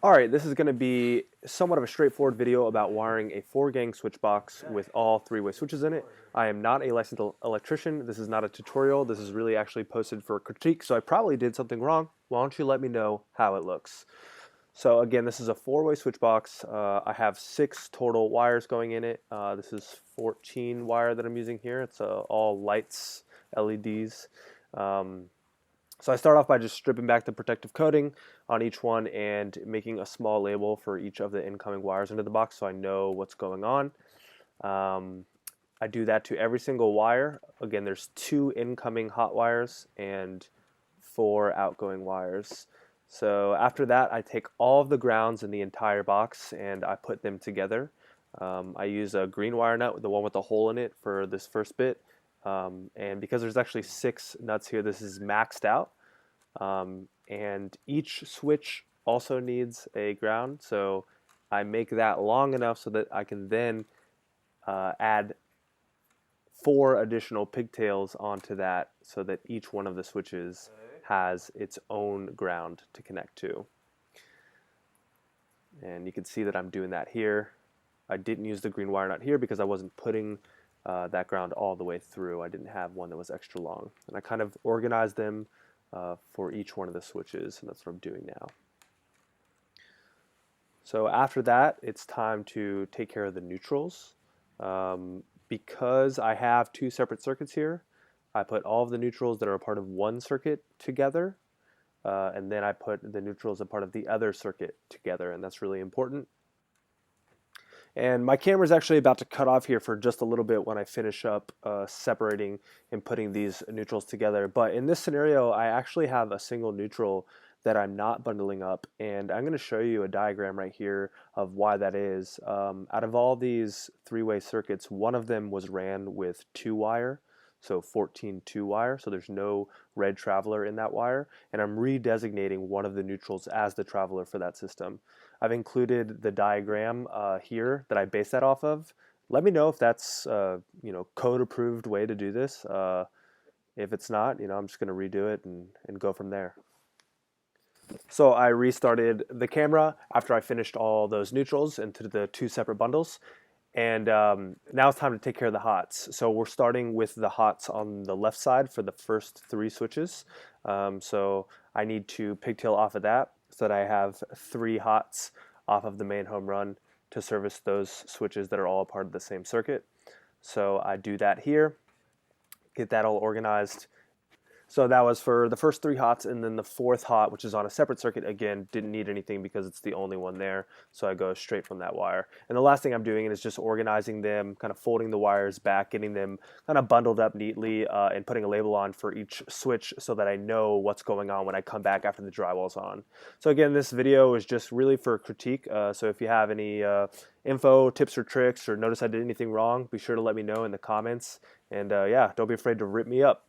Alright, this is going to be somewhat of a straightforward video about wiring a 4-gang switch box with all 3-way switches in it. I am not a licensed electrician. This is not a tutorial. This is really actually posted for critique, so I probably did something wrong. Why don't you let me know how it looks? So again, this is a 4-way switch box. I have 6 total wires going in it. This is 14 wire that I'm using here. It's all lights, LEDs. So I start off by just stripping back the protective coating on each one and making a small label for each of the incoming wires into the box so I know what's going on. I do that to every single wire. Again, there's 2 incoming hot wires and 4 outgoing wires. So after that, I take all of the grounds in the entire box and I put them together. I use a green wire nut, the one with the hole in it, for this first bit. And because there's actually 6 nuts here, this is maxed out. And each switch also needs a ground, so I make that long enough so that I can then add 4 additional pigtails onto that so that each one of the switches has its own ground to connect to. And you can see that I'm doing that here. I didn't use the green wire nut here because I wasn't putting that ground all the way through. I didn't have one that was extra long. And I kind of organized them for each one of the switches, and that's what I'm doing now. So after that, it's time to take care of the neutrals. Because I have 2 separate circuits here, I put all of the neutrals that are a part of one circuit together, and then I put the neutrals as a part of the other circuit together, and that's really important. And my camera is actually about to cut off here for just a little bit when I finish up separating and putting these neutrals together. But in this scenario, I actually have a single neutral that I'm not bundling up, and I'm going to show you a diagram right here of why that is. Out of all these 3-way circuits, one of them was ran with 2 wire, so 14 2-wire, so there's no red traveler in that wire, and I'm redesignating one of the neutrals as the traveler for that system. I've included the diagram here that I base that off of. Let me know if that's code approved way to do this. If it's not, I'm just going to redo it and go from there. So I restarted the camera after I finished all those neutrals into the 2 separate bundles. And now it's time to take care of the hots. So we're starting with the hots on the left side for the first 3 switches. So I need to pigtail off of that so that I have 3 hots off of the main home run to service those switches that are all a part of the same circuit. So I do that here, get that all organized. So that was for the first 3 hots, and then the 4th hot, which is on a separate circuit, again, didn't need anything because it's the only one there, so I go straight from that wire. And the last thing I'm doing is just organizing them, kind of folding the wires back, getting them kind of bundled up neatly, and putting a label on for each switch so that I know what's going on when I come back after the drywall's on. So again, this video is just really for critique, so if you have any info, tips or tricks, or notice I did anything wrong, be sure to let me know in the comments. And yeah, don't be afraid to rip me up.